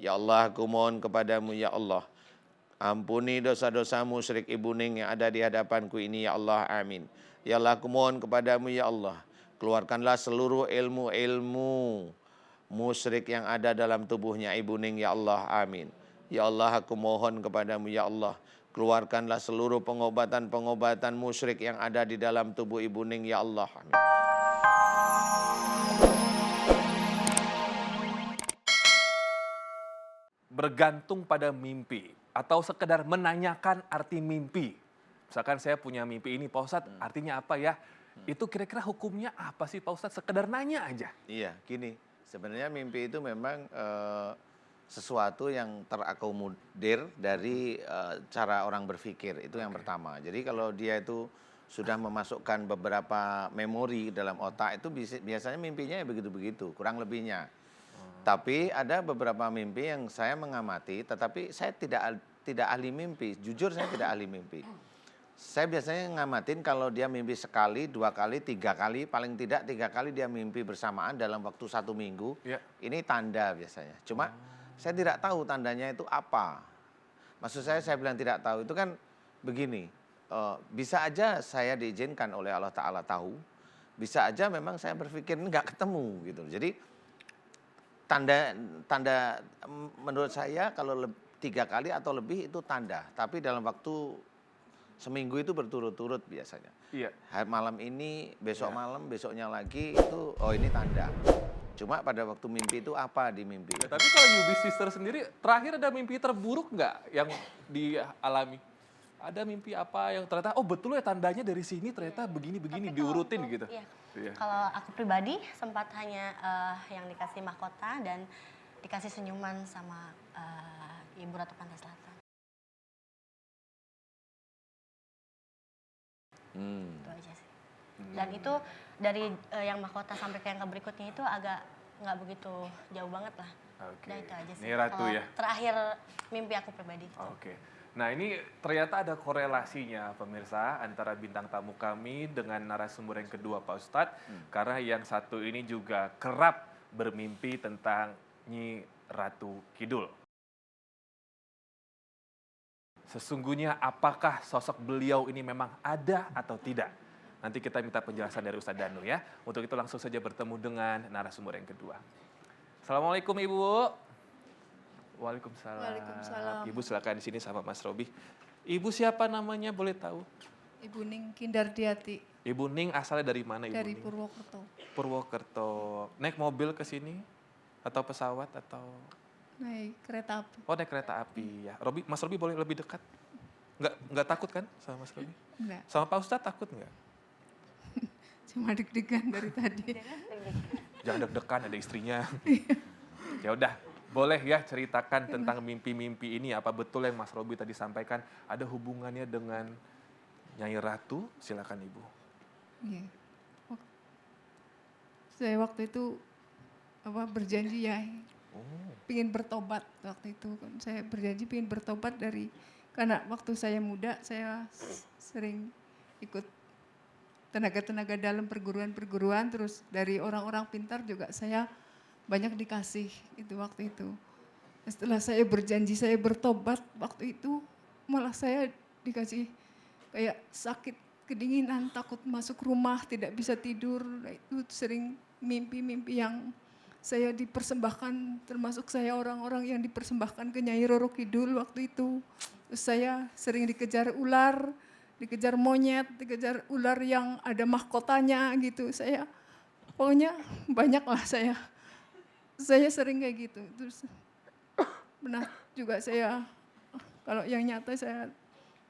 Ya Allah, aku mohon kepadamu ya Allah. Ampuni dosa-dosa musyrik Ibu Ning yang ada di hadapanku ini ya Allah, amin. Ya Allah, aku mohon kepadamu ya Allah. Keluarkanlah seluruh ilmu-ilmu musyrik yang ada dalam tubuhnya Ibu Ning ya Allah, amin. Ya Allah, aku mohon kepadamu ya Allah. Keluarkanlah seluruh pengobatan-pengobatan musyrik yang ada di dalam tubuh Ibu Ning ya Allah, amin. Bergantung pada mimpi atau sekedar menanyakan arti mimpi. Misalkan saya punya mimpi ini, Pak Ustadz, artinya apa ya? Itu kira-kira hukumnya apa sih Pak Ustadz? Sekedar nanya aja. Iya, gini, sebenarnya mimpi itu memang sesuatu yang terakomodir dari cara orang berpikir, itu yang pertama. Jadi kalau dia itu sudah memasukkan beberapa memori dalam otak, itu biasanya mimpinya ya begitu-begitu, kurang lebihnya. Tapi ada beberapa mimpi yang saya mengamati, tetapi saya tidak ahli mimpi. Jujur saya tidak ahli mimpi. Saya biasanya ngamatin kalau dia mimpi sekali, 2 kali, 3 kali, paling tidak 3 kali dia mimpi bersamaan dalam waktu 1 minggu. Ya. Ini tanda biasanya. Cuma saya tidak tahu tandanya itu apa. Maksud saya bilang tidak tahu itu kan begini. Bisa aja saya diizinkan oleh Allah Ta'ala tahu. Bisa aja memang saya berpikir ini nggak ketemu gitu. Jadi tanda menurut saya kalau 3 kali atau lebih itu tanda. Tapi dalam waktu seminggu itu berturut-turut biasanya. Iya. Malam ini, besok malam, besoknya lagi itu oh ini tanda. Cuma pada waktu mimpi itu apa di mimpi? Ya, tapi kalau Yubi Sister sendiri, terakhir ada mimpi terburuk nggak yang dialami? Ada mimpi apa yang ternyata, oh betul ya tandanya dari sini ternyata begini-begini diurutin gitu. Iya. Kalau aku pribadi sempat hanya yang dikasih mahkota dan dikasih senyuman sama Ibu Ratu Pantai Selatan. Itu aja sih. Dan itu dari yang mahkota sampai ke yang berikutnya itu agak nggak begitu jauh banget lah. Oke. Udah itu aja sih. Ini Ratu Kalau ya? terakhir mimpi aku pribadi. Oke. Nah ini ternyata ada korelasinya pemirsa antara bintang tamu kami dengan narasumber yang kedua Pak Ustadz. Karena yang satu ini juga kerap bermimpi tentang Nyi Ratu Kidul. Sesungguhnya apakah sosok beliau ini memang ada atau tidak? Nanti kita minta penjelasan dari Ustadz Danu ya. Untuk itu langsung saja bertemu dengan narasumber yang kedua. Assalamualaikum Ibu. Waalaikumsalam. Waalaikumsalam. Ibu silakan di sini sama Mas Robi. Ibu siapa namanya boleh tahu? Ibu Ning Kindardiati Ibu Ning asalnya dari mana Ibu dari Ning? Purwokerto. Purwokerto. Naik mobil ke sini atau pesawat atau Naik kereta api. naik kereta api ya. Mas Robi boleh lebih dekat? Enggak takut kan sama Mas Robi? Enggak, Sama Pak Ustadz takut enggak? cuma deg-degan dari tadi. Jangan deg-degan ada istrinya. Ya udah, boleh ya ceritakan tentang mimpi-mimpi ini. Apa betul yang Mas Robi tadi sampaikan ada hubungannya dengan Nyai Ratu? Silakan Ibu. Iya. Saya waktu itu berjanji ya, pingin bertobat waktu itu. Saya berjanji pingin bertobat karena waktu saya muda saya sering ikut tenaga-tenaga dalam perguruan-perguruan, terus dari orang-orang pintar juga saya banyak dikasih itu waktu itu. Setelah saya berjanji saya bertobat waktu itu, malah saya dikasih kayak sakit kedinginan, takut masuk rumah, tidak bisa tidur. Itu sering mimpi-mimpi yang saya dipersembahkan, termasuk saya orang-orang yang dipersembahkan ke Nyai Roro Kidul waktu itu. Terus saya sering dikejar ular, dikejar monyet, dikejar ular yang ada mahkotanya gitu. Saya pokoknya banyak lah saya sering kayak gitu. Terus pernah juga saya, kalau yang nyata saya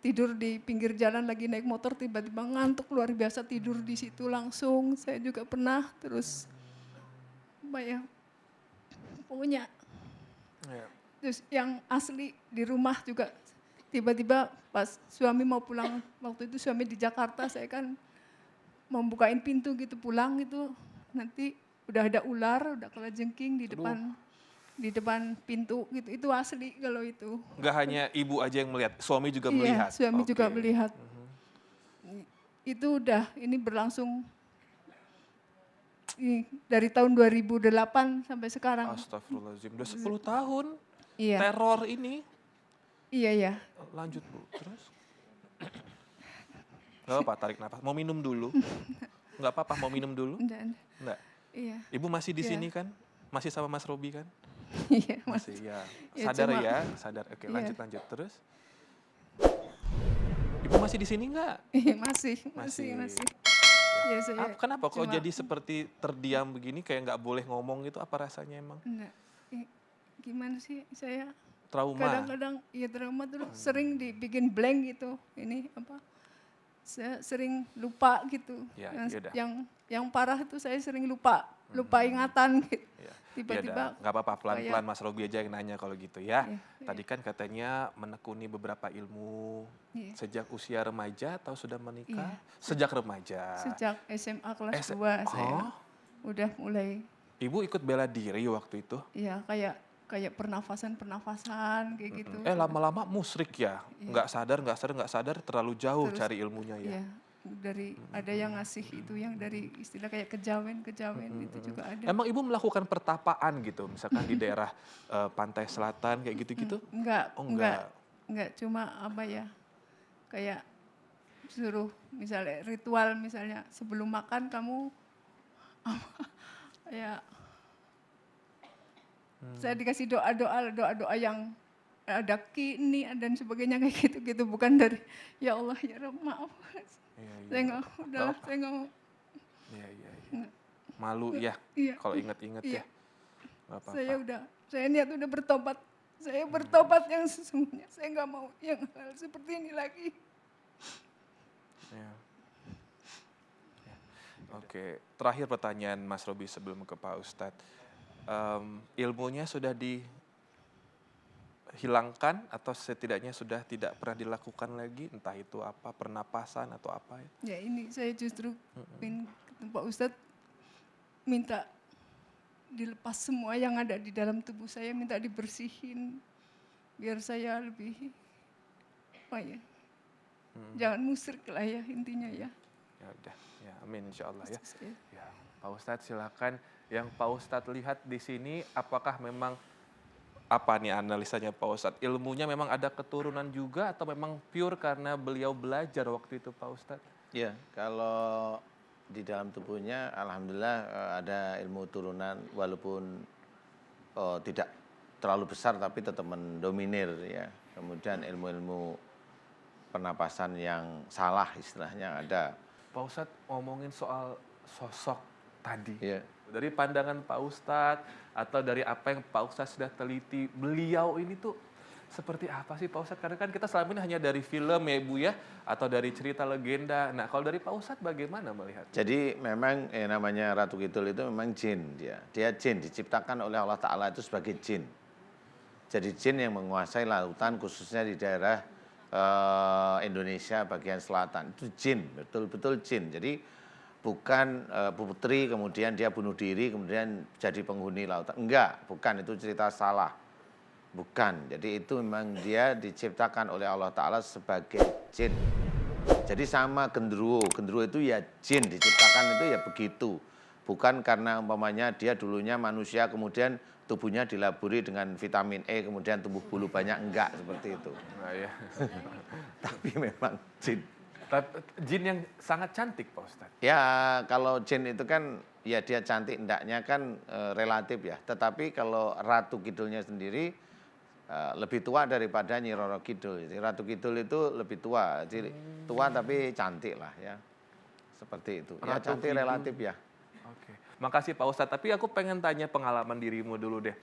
tidur di pinggir jalan lagi naik motor, tiba-tiba ngantuk luar biasa, tidur di situ langsung. Saya juga pernah. Terus pokoknya terus yang asli di rumah juga, tiba-tiba pas suami mau pulang, waktu itu suami di Jakarta, saya kan mau bukain pintu gitu pulang gitu, nanti udah ada ular, udah kalajengking di depan pintu gitu. Itu asli kalau itu. Enggak hanya Ibu aja yang melihat, suami juga melihat? Iya, suami juga melihat. Itu ini berlangsung dari tahun 2008 sampai sekarang. Astagfirullahaladzim, udah 10 tahun. Iya, teror ini. iya. Lanjut Bu, terus? Gak apa-apa, tarik nafas. Mau minum dulu? Nggak apa-apa, mau minum dulu? Enggak. Enggak. Iya, Ibu masih di Iya. sini kan? Masih sama Mas Robi kan? iya Mas. Masih, ya. Ya, Sadar cuma- ya, sadar. Oke, Iya. lanjut. Terus? Ibu masih di sini nggak? Iya, Masih. masih. Ya saya Kenapa kok cuma- jadi seperti terdiam begini, kayak nggak boleh ngomong gitu? Apa rasanya emang? enggak. Gimana sih saya Trauma? kadang-kadang ya trauma terus sering dibikin blank gitu. Ini apa? Saya sering lupa gitu. Ya, yang, yaudah. yang parah itu saya sering lupa ingatan gitu. Ya. Tiba-tiba Nggak apa-apa, pelan-pelan Mas Robi aja yang nanya kalau gitu ya. Iya, Tadi kan katanya menekuni beberapa ilmu Iya. sejak usia remaja atau sudah menikah? Iya. Sejak remaja. Sejak SMA kelas S- 2 saya Oh. udah mulai Ibu ikut bela diri waktu itu? ya kayak pernafasan kayak gitu. Lama-lama musrik ya? Nggak sadar, terlalu jauh Terus, cari ilmunya ya? Iya, dari ada yang ngasih itu yang dari istilah kayak kejawen itu juga ada. Emang Ibu melakukan pertapaan gitu, misalkan di daerah pantai selatan kayak gitu-gitu? Enggak, Oh, enggak. enggak cuma apa ya, kayak suruh misalnya ritual misalnya sebelum makan kamu ya saya dikasih doa yang ada kini dan sebagainya kayak gitu bukan dari ya Allah ya Rabb maaf. Iya, Saya nggak udahlah saya nggak mau. Iya. Malu ya, Iya. kalau inget-inget Iya. ya. Nggak apa-apa. Saya niat udah bertobat. Saya bertobat yang sesungguhnya. Saya nggak mau yang hal seperti ini lagi. Ya. Oke, terakhir pertanyaan Mas Robi sebelum ke Pak Ustadz. Ilmunya sudah dihilangkan atau setidaknya sudah tidak pernah dilakukan lagi, entah itu apa, pernapasan atau apa ya? Ya ini saya justru ingin ketemu Pak Ustadz minta dilepas semua yang ada di dalam tubuh saya, minta dibersihin biar saya lebih jangan musrik lah ya intinya ya. Ya udah, ya amin insya Allah ya. Saya- Ya, Pak Ustadz silakan. Yang Pak Ustadz lihat di sini, apakah memang apa nih analisanya Pak Ustadz? Ilmunya memang ada keturunan juga atau memang pure karena beliau belajar waktu itu Pak Ustadz? Ya, kalau di dalam tubuhnya alhamdulillah ada ilmu turunan walaupun tidak terlalu besar tapi tetap mendominir ya. Kemudian ilmu-ilmu pernapasan yang salah istilahnya ada. Pak Ustadz ngomongin soal sosok tadi. Ya. Dari pandangan Pak Ustadz atau dari apa yang Pak Ustadz sudah teliti, beliau ini tuh seperti apa sih Pak Ustadz? Karena kan kita selama ini hanya dari film ya Ibu ya, atau dari cerita legenda. Nah kalau dari Pak Ustadz bagaimana melihat? Jadi memang namanya Ratu Kidul itu memang jin dia. Dia jin, diciptakan oleh Allah Ta'ala itu sebagai jin. Jadi jin yang menguasai lautan khususnya di daerah Indonesia bagian selatan. Itu jin, betul-betul jin. Jadi bukan putri kemudian dia bunuh diri kemudian jadi penghuni lautan. Enggak, bukan, itu cerita salah. Bukan, jadi itu memang dia diciptakan oleh Allah Ta'ala sebagai jin. Jadi sama genderuwo itu ya jin, diciptakan itu ya begitu. Bukan karena umpamanya dia dulunya manusia kemudian tubuhnya dilaburi dengan vitamin E kemudian tumbuh bulu banyak, enggak seperti itu. Nah, ya. Tapi memang jin. Jin yang sangat cantik Pak Ustadz. Ya kalau jin itu kan ya dia cantik endaknya kan relatif ya. Tetapi kalau Ratu Kidulnya sendiri lebih tua daripada Nyi Roro Kidul. Jadi Ratu Kidul itu lebih tua. Jadi tua tapi cantik lah ya. Seperti itu. Ya Ratu cantik Kidul. relatif ya. Oke, makasih Pak Ustadz. Tapi aku pengen tanya pengalaman dirimu dulu deh.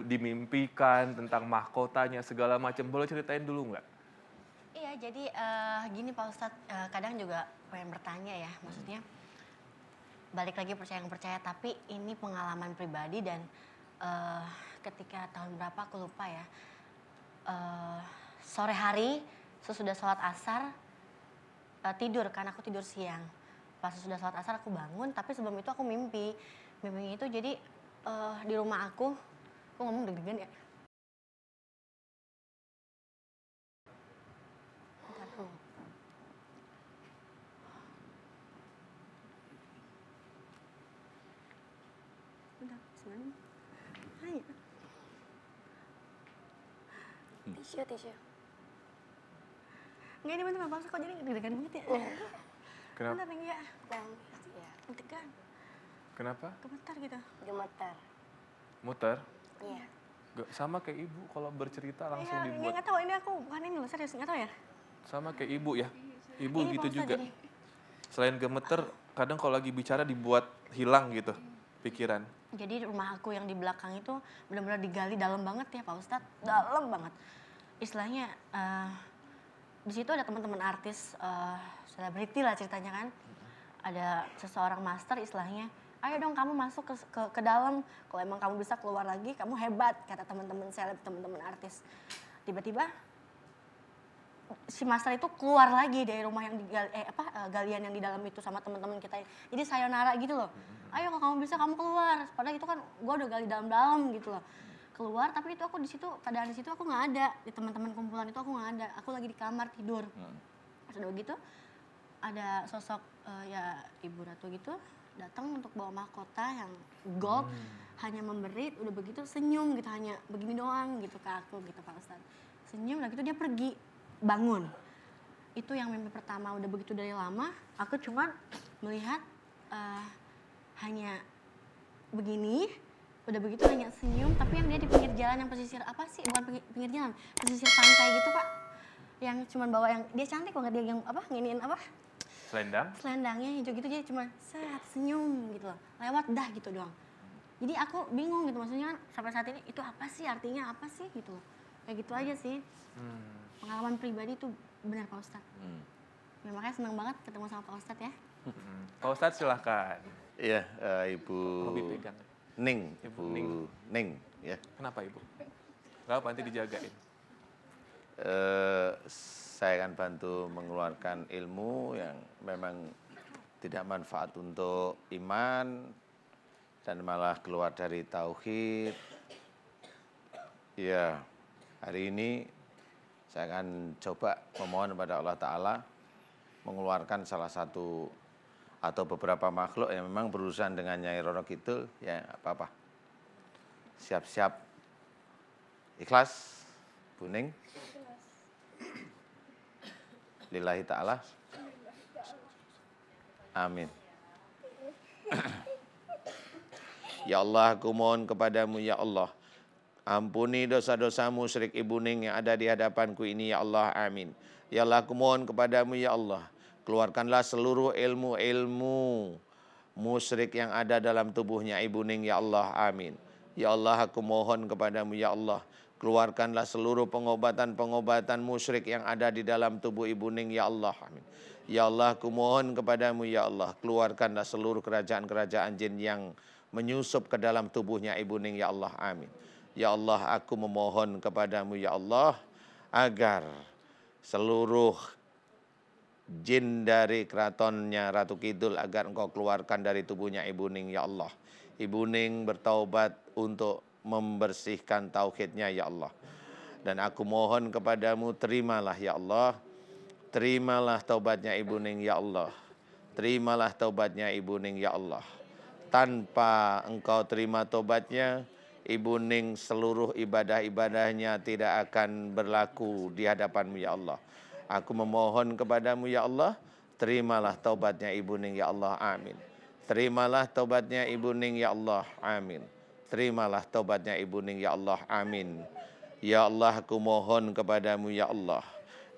Dimimpikan tentang mahkotanya segala macam. Boleh ceritain dulu nggak? Iya, jadi gini Pak Ustadz, kadang juga pengen bertanya ya, maksudnya balik lagi percaya nggak percaya, tapi ini pengalaman pribadi dan ketika tahun berapa aku lupa ya, sore hari sesudah sholat asar tidur, karena aku tidur siang. Pas sesudah sholat asar aku bangun, tapi sebelum itu aku mimpi itu jadi di rumah aku ngomong deg-degan ya. Udah, sebenarnya. Hai. Tisu. Enggak, ini bentar Pak Ustadz, kok jadi deg-degan banget ya? Kenapa? Bentar nih, ya. Ya, Deg-degan, Kenapa? gemetar gitu. gemetar. Muter? Iya. Sama kayak ibu kalau bercerita langsung Iya, dibuat. nggak tahu, ini aku bukan ini loh, serius, nggak tahu ya. Sama kayak ibu ya. Ibu Ini gitu Pak Ustadz juga. jadi. Selain gemeter, kadang kalau lagi bicara dibuat hilang gitu pikiran. Jadi rumah aku yang di belakang itu benar-benar digali dalam banget ya Pak Ustadz, dalam banget. Istilahnya di situ ada teman-teman artis, selebriti lah ceritanya kan. Ada seseorang master istilahnya, ayo dong kamu masuk ke dalam, kalau emang kamu bisa keluar lagi, kamu hebat, kata teman-teman seleb, teman-teman artis. Tiba-tiba si master itu keluar lagi dari rumah yang galian yang di dalam itu sama teman-teman kita. Jadi sayonara gitu loh. Ayo kalau kamu bisa kamu keluar. Padahal itu kan gue udah gali dalam-dalam gitu loh. Keluar tapi itu aku di situ, keadaan di situ aku nggak ada. Di teman-teman kumpulan itu aku nggak ada. Aku lagi di kamar tidur. Terus udah gitu ada sosok ya Ibu Ratu gitu datang untuk bawa mahkota yang gold, hanya memberi, udah begitu senyum gitu, hanya begini doang gitu ke aku gitu Pak Ustadz. Senyum lah gitu dia pergi, bangun. Itu yang mimpi pertama, udah begitu dari lama aku cuma melihat hanya begini, udah begitu hanya senyum, tapi yang dia di pinggir jalan yang pesisir apa sih, bukan pinggir jalan, pesisir pantai gitu Pak, yang cuma bawa yang dia cantik banget, dia yang apa nginiin apa Selendang? selendangnya hijau gitu, dia cuma set senyum gitu loh, lewat dah gitu doang. Jadi aku bingung gitu, maksudnya sampai saat ini itu apa sih, artinya apa sih gitu loh, kayak gitu aja sih. Pengalaman pribadi itu benar Pak Ustadz. Ya, makanya senang banget ketemu sama Pak Ustadz ya. Pak Ustadz silahkan. Iya, Ibu Hobi pegang. Ning, Ibu Ibu Ning, ya. Kenapa Ibu? Gak apa, nanti dijagain. Saya akan bantu mengeluarkan ilmu yang memang tidak manfaat untuk iman dan malah keluar dari tauhid. Ya, hari ini saya akan coba memohon kepada Allah Ta'ala mengeluarkan salah satu atau beberapa makhluk yang memang berurusan dengan Nyai Roro Kidul, ya apa-apa. Siap-siap, ikhlas, Buning. Lillahi ta'ala. Amin. Ya Allah, aku mohon kepadamu ya Allah. Ampuni dosa-dosa musyrik Ibu Ning yang ada di hadapanku ini ya Allah. Amin. Ya Allah, aku mohon kepadamu ya Allah. Keluarkanlah seluruh ilmu-ilmu musyrik yang ada dalam tubuhnya Ibu Ning ya Allah. Amin. Ya Allah, aku mohon kepadamu ya Allah. Keluarkanlah seluruh pengobatan-pengobatan musyrik yang ada di dalam tubuh Ibu Ning ya Allah. Amin. Ya Allah, aku mohon kepadamu ya Allah. Keluarkanlah seluruh kerajaan-kerajaan jin yang menyusup ke dalam tubuhnya Ibu Ning ya Allah. Amin. Ya Allah, aku memohon kepadamu ya Allah agar seluruh jin dari keratonnya Ratu Kidul agar engkau keluarkan dari tubuhnya Ibu Ning ya Allah. Ibu Ning bertaubat untuk membersihkan tauhidnya ya Allah. Dan aku mohon kepadamu, terimalah ya Allah. Terimalah taubatnya Ibu Ning ya Allah. Terimalah taubatnya Ibu Ning ya Allah. Tanpa engkau terima taubatnya, Ibu Ning seluruh ibadah-ibadahnya tidak akan berlaku di hadapanmu ya Allah. Aku memohon kepadamu ya Allah, terimalah taubatnya Ibu Ning ya Allah. Amin. Terimalah taubatnya Ibu Ning ya Allah. Amin. Terimalah taubatnya Ibu Ning ya Allah. Amin. Ya Allah, aku mohon kepadamu ya Allah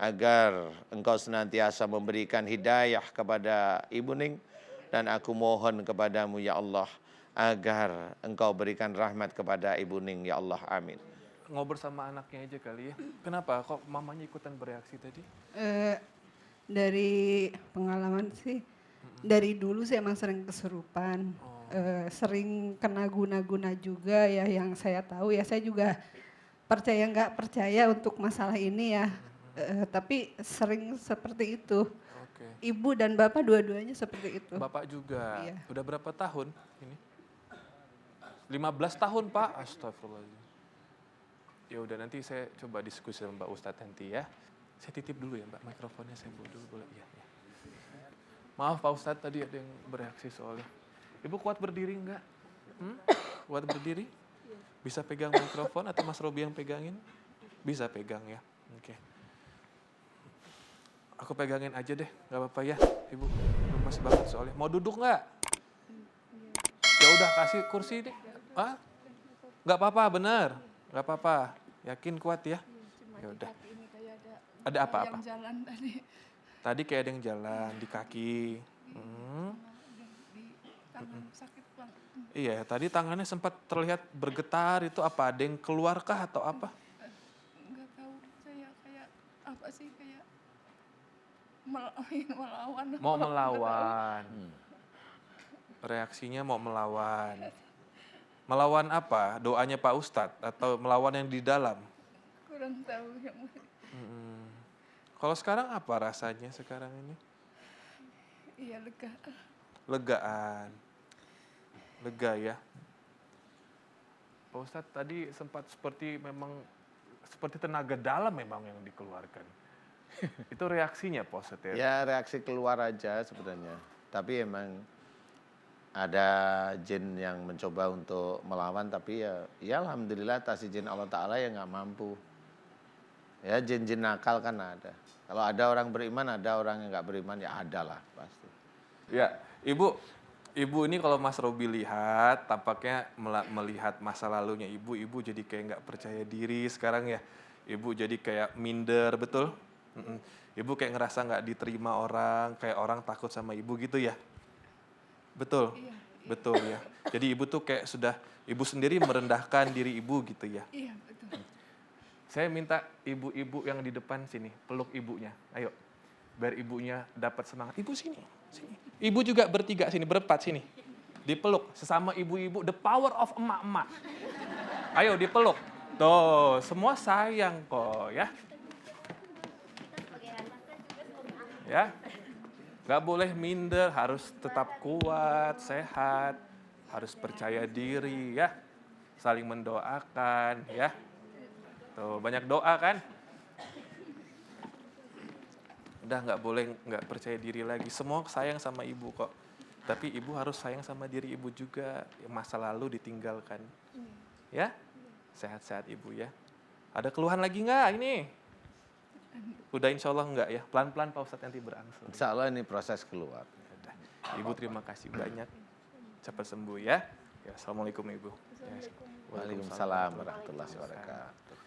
agar engkau senantiasa memberikan hidayah kepada Ibu Ning, dan aku mohon kepadamu ya Allah agar engkau berikan rahmat kepada Ibu Ning ya Allah. Amin. Ngobrol sama anaknya aja kali ya. Kenapa kok mamanya ikutan bereaksi tadi? Dari pengalaman sih, dari dulu saya emang sering kesurupan, sering kena guna-guna juga ya, yang saya tahu ya. Saya juga percaya nggak percaya untuk masalah ini ya, tapi sering seperti itu. Oke. Ibu dan bapak dua-duanya seperti itu. Bapak juga. Iya. Udah berapa tahun ini? 15 tahun Pak. Astagfirullahaladzim. Ya udah, nanti saya coba diskusi sama Mbak Ustadz nanti ya. Saya titip dulu ya Mbak, mikrofonnya saya bawa dulu boleh? Iya. Maaf Pak Ustadz, tadi ada yang bereaksi soalnya. Ibu kuat berdiri enggak? Kuat berdiri? Bisa pegang mikrofon atau Mas Robi yang pegangin? Bisa pegang ya. Oke. Aku pegangin aja deh, nggak apa-apa ya, Ibu. Lemas banget soalnya. Mau duduk nggak? Ya udah kasih kursi deh. Ah? Nggak apa-apa, bener. Nggak apa-apa. Yakin kuat ya? Ya udah. Ini kayak Ada apa-apa? yang jalan tadi Tadi kayak ada yang jalan di kaki. di tangan sakit banget. Iya, tadi tangannya sempat terlihat bergetar. Itu apa? Ada yang keluarkah atau apa? Nggak tahu saya kayak apa sih kayak melawan. Mau melawan. Reaksinya mau melawan. Melawan apa? Doanya Pak Ustadz atau melawan yang di dalam? Kurang tahu yang Kalau sekarang apa rasanya sekarang ini? iya lega. Legaan. Lega ya. Pak Ustadz tadi sempat seperti tenaga dalam memang yang dikeluarkan. Itu reaksinya Pak Ustadz ya? Ya reaksi keluar aja sebenarnya. Tapi emang ada jin yang mencoba untuk melawan, tapi ya alhamdulillah atas izin Allah Ta'ala ya nggak mampu. Ya jin-jin nakal kan ada. Kalau ada orang beriman, ada orang yang nggak beriman, ya ada lah pasti. Ya, Ibu ini kalau Mas Robi lihat, tampaknya melihat masa lalunya Ibu jadi kayak nggak percaya diri sekarang ya. Ibu jadi kayak minder, betul? Ibu kayak ngerasa nggak diterima orang, kayak orang takut sama Ibu gitu ya? Betul? Iya. Betul ya. Jadi Ibu tuh kayak sudah, Ibu sendiri merendahkan diri Ibu gitu ya? Iya betul. Saya minta ibu-ibu yang di depan sini, peluk ibunya. Ayo, biar ibunya dapat semangat. Ibu sini, sini. Ibu juga bertiga sini, berempat sini. Dipeluk, sesama ibu-ibu, the power of emak-emak. Ayo dipeluk. Tuh, semua sayang kok ya. Ya, nggak boleh minder, harus tetap kuat, sehat, harus percaya diri ya. Saling mendoakan ya. Tuh, banyak doa kan? Udah nggak boleh nggak percaya diri lagi. Semua sayang sama ibu kok. Tapi ibu harus sayang sama diri ibu juga. Masa lalu ditinggalkan. Ya? Sehat-sehat ibu ya. Ada keluhan lagi nggak ini? Udah insya Allah nggak ya? Pelan-pelan Pak Ustadz nanti berangsur. Insya Allah ini proses keluar. Udah. Ibu terima kasih banyak. Cepat sembuh ya. Ya, Assalamualaikum Ibu. Ya, Waalaikumsalam warahmatullahi wabarakatuh.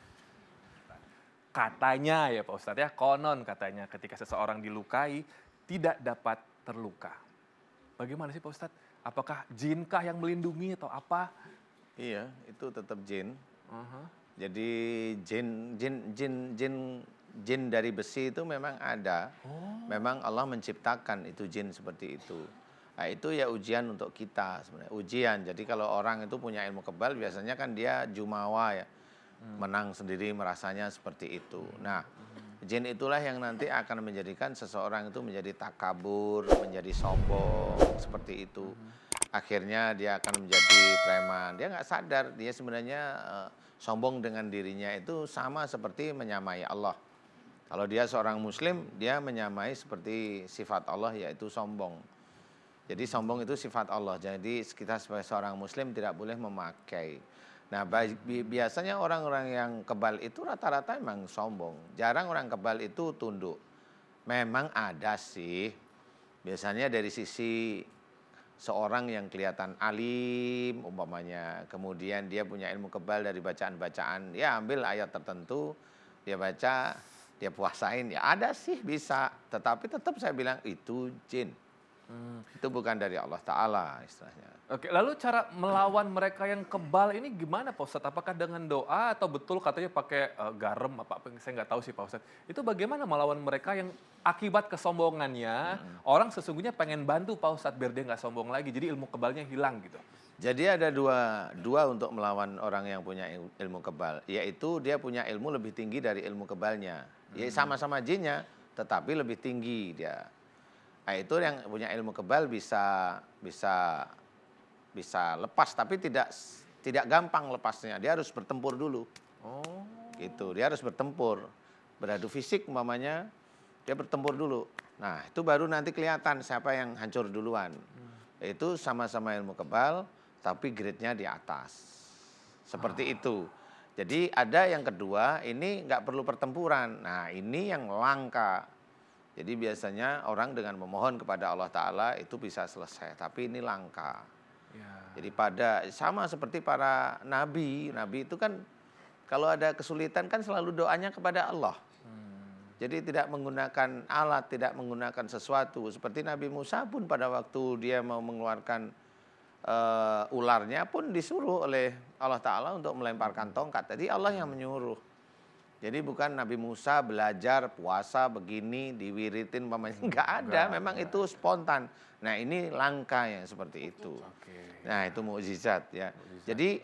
Katanya ya Pak Ustadz ya, konon katanya ketika seseorang dilukai tidak dapat terluka. Bagaimana sih Pak Ustadz? Apakah jinkah yang melindungi atau apa? Iya, itu tetap jin. Jadi jin dari besi itu memang ada. Memang Allah menciptakan itu jin seperti itu. Nah, itu ya ujian untuk kita sebenarnya. Ujian. Jadi kalau orang itu punya ilmu kebal biasanya kan dia jumawa ya. Menang sendiri merasanya seperti itu. Nah, jin itulah yang nanti akan menjadikan seseorang itu menjadi takabur, menjadi sombong, seperti itu. Akhirnya dia akan menjadi preman. Dia nggak sadar, dia sebenarnya sombong dengan dirinya itu sama seperti menyamai Allah. Kalau dia seorang muslim, dia menyamai seperti sifat Allah yaitu sombong. Jadi sombong itu sifat Allah. Jadi kita sebagai seorang muslim tidak boleh memakai. Nah, biasanya orang-orang yang kebal itu rata-rata memang sombong. Jarang orang kebal itu tunduk. Memang ada sih. Biasanya dari sisi seorang yang kelihatan alim umpamanya. Kemudian dia punya ilmu kebal dari bacaan-bacaan. Ya ambil ayat tertentu, dia baca, dia puasain. Ya ada sih bisa. Tetapi tetap saya bilang itu jin. Itu bukan dari Allah Ta'ala istilahnya. Oke, lalu cara melawan mereka yang kebal ini gimana Pak Ustadz? Apakah dengan doa atau betul katanya pakai garam apa saya nggak tahu sih Pak Ustadz. Itu bagaimana melawan mereka yang akibat kesombongannya orang sesungguhnya pengen bantu Pak Ustadz biar dia nggak sombong lagi. Jadi ilmu kebalnya hilang gitu. Jadi ada dua untuk melawan orang yang punya ilmu kebal. Yaitu dia punya ilmu lebih tinggi dari ilmu kebalnya. Ya sama-sama jinnya tetapi lebih tinggi dia. Nah, itu yang punya ilmu kebal bisa lepas, tapi tidak gampang lepasnya. Dia harus bertempur dulu. Oh. Gitu, dia harus bertempur. Beradu fisik umpamanya, dia bertempur dulu. Nah, itu baru nanti kelihatan siapa yang hancur duluan. Itu sama-sama ilmu kebal, tapi grade-nya di atas. Seperti itu. Jadi ada yang kedua, ini nggak perlu pertempuran. Nah, ini yang langka. Jadi biasanya orang dengan memohon kepada Allah Ta'ala itu bisa selesai, tapi ini langka. Ya. Jadi sama seperti para nabi, nabi itu kan kalau ada kesulitan kan selalu doanya kepada Allah. Jadi tidak menggunakan alat, tidak menggunakan sesuatu. Seperti Nabi Musa pun pada waktu dia mau mengeluarkan ularnya pun disuruh oleh Allah Ta'ala untuk melemparkan tongkat. Jadi Allah yang menyuruh. Jadi bukan Nabi Musa belajar puasa begini, diwiritin, enggak ada. Memang itu spontan. Nah ini langka yang seperti itu. Nah itu mukjizat ya. Jadi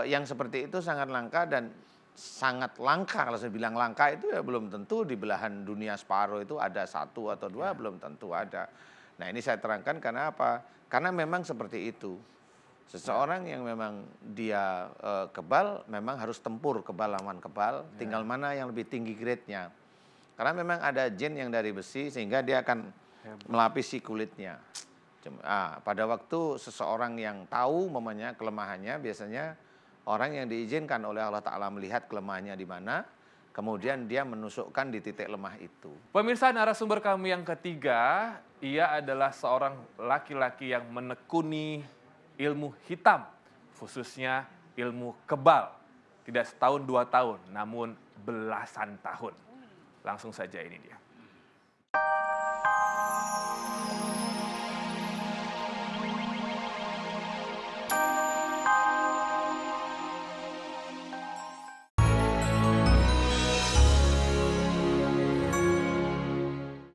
yang seperti itu sangat langka dan sangat langka. Kalau saya bilang langka itu ya belum tentu di belahan dunia separuh itu ada 1 atau 2, belum tentu ada. Nah ini saya terangkan karena apa? Karena memang seperti itu. Seseorang yang memang dia kebal memang harus tempur kebal lawan kebal. Tinggal mana yang lebih tinggi grade-nya. Karena memang ada jin yang dari besi sehingga dia akan melapisi kulitnya. Pada waktu seseorang yang tahu mamanya kelemahannya biasanya orang yang diizinkan oleh Allah Ta'ala melihat kelemahannya di mana, kemudian dia menusukkan di titik lemah itu. Pemirsa, narasumber kami yang ketiga, ia adalah seorang laki-laki yang menekuni ilmu hitam, khususnya ilmu kebal. Tidak setahun 2 tahun, namun belasan tahun. Langsung saja ini dia.